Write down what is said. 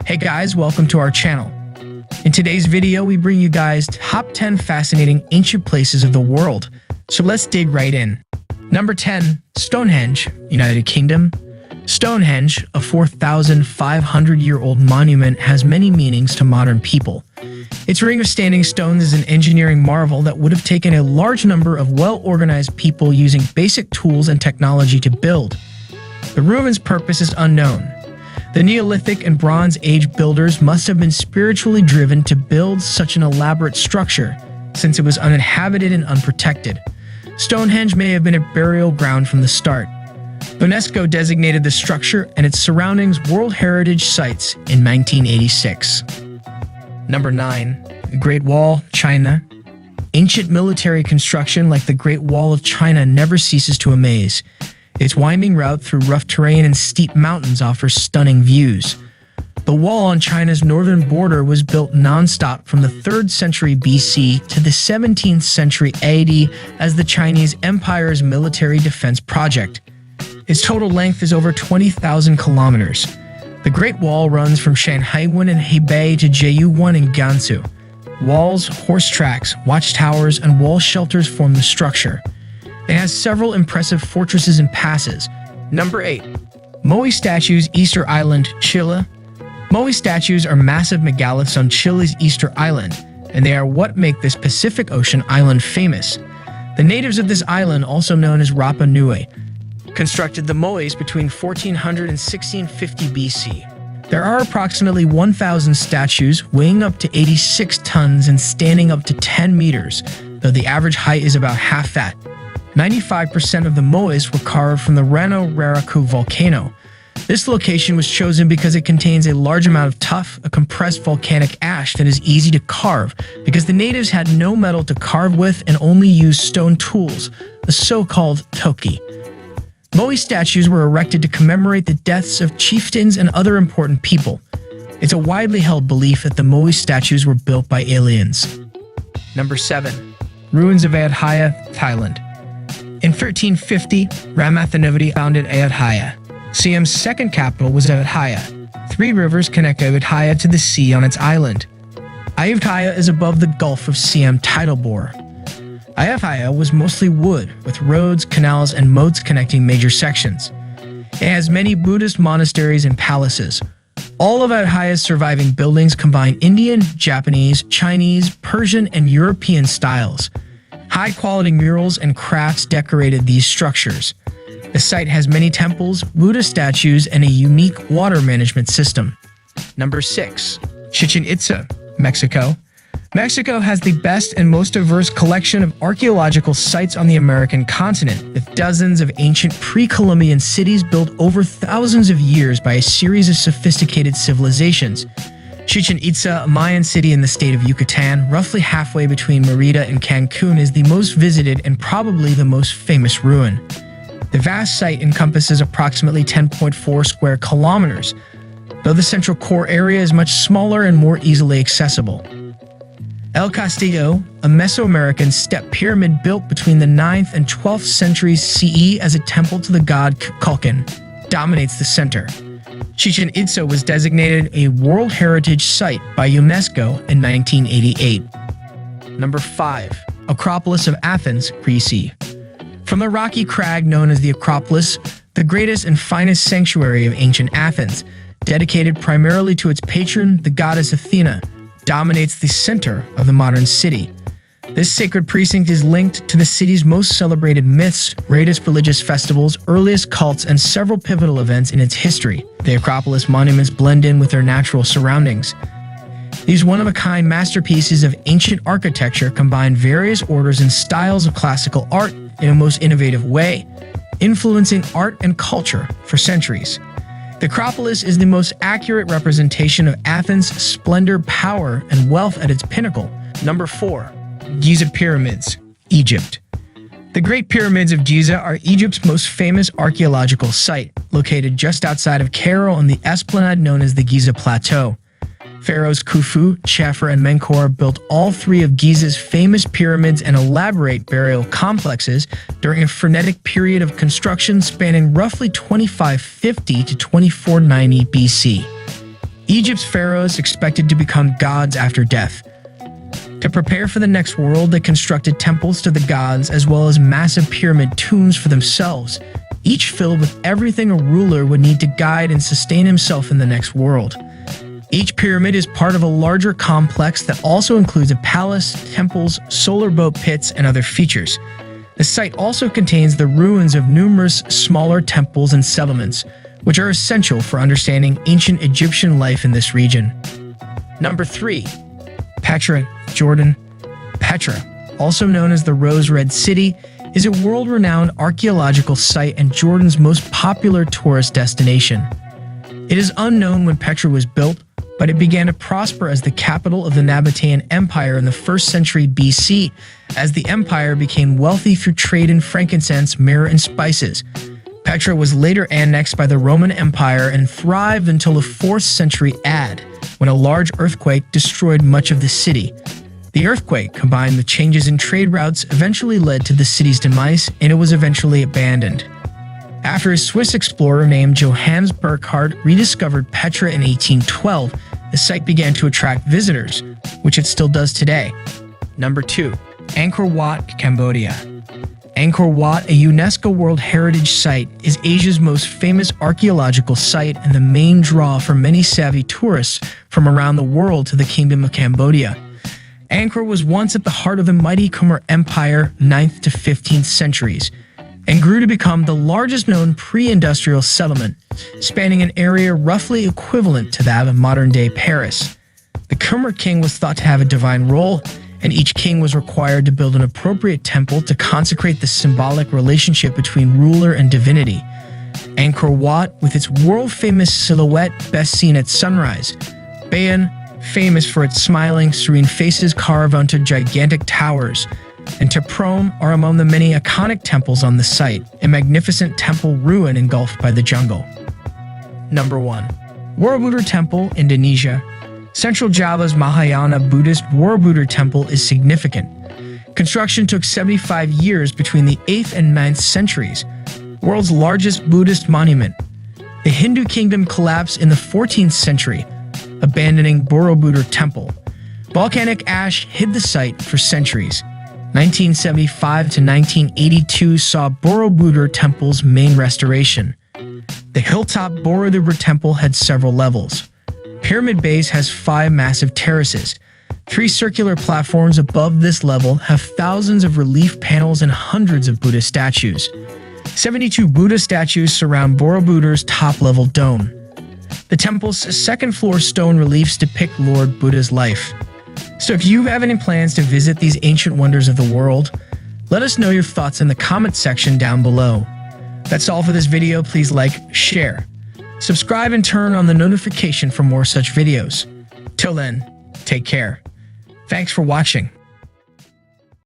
Hey guys, welcome to our channel. In today's video, we bring you guys top 10 fascinating ancient places of the world. So let's dig right in. Number 10, Stonehenge, United Kingdom. Stonehenge, a 4,500-year-old monument, has many meanings to modern people. Its ring of standing stones is an engineering marvel that would have taken a large number of well-organized people using basic tools and technology to build. The ruins' purpose is unknown. The Neolithic and Bronze Age builders must have been spiritually driven to build such an elaborate structure, since it was uninhabited and unprotected. Stonehenge may have been a burial ground from the start. UNESCO designated the structure and its surroundings World Heritage Sites in 1986. Number 9. The Great Wall, China. Ancient military construction like the Great Wall of China never ceases to amaze. Its winding route through rough terrain and steep mountains offers stunning views. The wall on China's northern border was built non-stop from the 3rd century BC to the 17th century AD as the Chinese Empire's military defense project. Its total length is over 20,000 kilometers. The Great Wall runs from Shanhaiguan in Hebei to Jiayuguan in Gansu. Walls, horse tracks, watchtowers, and wall shelters form the structure. It has several impressive fortresses and passes. Number 8. Moai statues, Easter Island, Chile. Moai statues are massive megaliths on Chile's Easter Island, and they are what make this Pacific Ocean island famous. The natives of this island, also known as Rapa Nui, constructed the moais between 1400 and 1650 BC. There are approximately 1,000 statues weighing up to 86 tons and standing up to 10 meters, though the average height is about half that. 95% of the moais were carved from the Rano Raraku volcano. This location was chosen because it contains a large amount of tuff, a compressed volcanic ash that is easy to carve because the natives had no metal to carve with and only used stone tools, the so-called toki. Moai statues were erected to commemorate the deaths of chieftains and other important people. It's a widely held belief that the Moai statues were built by aliens. Number 7. Ruins of Ayutthaya, Thailand. In 1350, Ramathanavati founded Ayutthaya. Siam's second capital was Ayutthaya. 3 rivers connect Ayutthaya to the sea on its island. Ayutthaya is above the Gulf of Siam tidal bore. Ayutthaya was mostly wood, with roads, canals, and moats connecting major sections. It has many Buddhist monasteries and palaces. All of Ayutthaya's surviving buildings combine Indian, Japanese, Chinese, Persian, and European styles. High-quality murals and crafts decorated these structures. The site has many temples, Buddha statues, and a unique water management system. Number 6. Chichen Itza, Mexico. Mexico has the best and most diverse collection of archaeological sites on the American continent, with dozens of ancient pre-Columbian cities built over thousands of years by a series of sophisticated civilizations. Chichen Itza, a Mayan city in the state of Yucatan, roughly halfway between Mérida and Cancun, is the most visited and probably the most famous ruin. The vast site encompasses approximately 10.4 square kilometers, though the central core area is much smaller and more easily accessible. El Castillo, a Mesoamerican step pyramid built between the 9th and 12th centuries CE as a temple to the god Kukulkan, dominates the center. Chichen Itza was designated a World Heritage Site by UNESCO in 1988. Number 5. Acropolis of Athens, Greece. From the rocky crag known as the Acropolis, the greatest and finest sanctuary of ancient Athens, dedicated primarily to its patron, the goddess Athena, dominates the center of the modern city. This sacred precinct is linked to the city's most celebrated myths, greatest religious festivals, earliest cults, and several pivotal events in its history. The Acropolis monuments blend in with their natural surroundings. These one-of-a-kind masterpieces of ancient architecture combine various orders and styles of classical art in a most innovative way, influencing art and culture for centuries. The Acropolis is the most accurate representation of Athens' splendor, power, and wealth at its pinnacle. Number 4. Giza Pyramids, Egypt. The Great Pyramids of Giza are Egypt's most famous archaeological site, located just outside of Cairo on the esplanade known as the Giza Plateau. Pharaohs Khufu, Chefer, and Menkaure built all 3 of Giza's famous pyramids and elaborate burial complexes during a frenetic period of construction spanning roughly 2550 to 2490 BC. Egypt's pharaohs expected to become gods after death. To prepare for the next world, they constructed temples to the gods as well as massive pyramid tombs for themselves, each filled with everything a ruler would need to guide and sustain himself in the next world. Each pyramid is part of a larger complex that also includes a palace, temples, solar boat pits, and other features. The site also contains the ruins of numerous smaller temples and settlements, which are essential for understanding ancient Egyptian life in this region. Number 3. Petra, Jordan. Petra, also known as the Rose Red City, is a world-renowned archaeological site and Jordan's most popular tourist destination. It is unknown when Petra was built, but it began to prosper as the capital of the Nabatean Empire in the 1st century BC, as the empire became wealthy through trade in frankincense, myrrh, and spices. Petra was later annexed by the Roman Empire and thrived until the 4th century AD, when a large earthquake destroyed much of the city. The earthquake, combined with changes in trade routes, eventually led to the city's demise, and it was eventually abandoned. After a Swiss explorer named Johannes Burckhardt rediscovered Petra in 1812, the site began to attract visitors, which it still does today. Number 2. Angkor Wat, Cambodia. Angkor Wat, a UNESCO World Heritage Site, is Asia's most famous archaeological site and the main draw for many savvy tourists from around the world to the Kingdom of Cambodia. Angkor was once at the heart of the mighty Khmer Empire, 9th to 15th centuries, and grew to become the largest known pre-industrial settlement, spanning an area roughly equivalent to that of modern-day Paris. The Khmer king was thought to have a divine role, and each king was required to build an appropriate temple to consecrate the symbolic relationship between ruler and divinity. Angkor Wat, with its world-famous silhouette best seen at sunrise. Bayon, famous for its smiling, serene faces carved onto gigantic towers, and Taprom are among the many iconic temples on the site, a magnificent temple ruin engulfed by the jungle. Number 1. Borobudur Temple, Indonesia. Central Java's Mahayana Buddhist Borobudur Temple is significant. Construction took 75 years between the 8th and 9th centuries. World's largest Buddhist monument. The Hindu kingdom collapsed in the 14th century, abandoning Borobudur Temple. Volcanic ash hid the site for centuries. 1975 to 1982 saw Borobudur Temple's main restoration. The hilltop Borobudur Temple had several levels. Pyramid Base has 5 massive terraces. 3 circular platforms above this level have thousands of relief panels and hundreds of Buddha statues. 72 Buddha statues surround Borobudur's top-level dome. The temple's second-floor stone reliefs depict Lord Buddha's life. So if you have any plans to visit these ancient wonders of the world, let us know your thoughts in the comment section down below. That's all for this video. Please like, share, subscribe, and turn on the notification for more such videos. Till then, take care. Thanks for watching.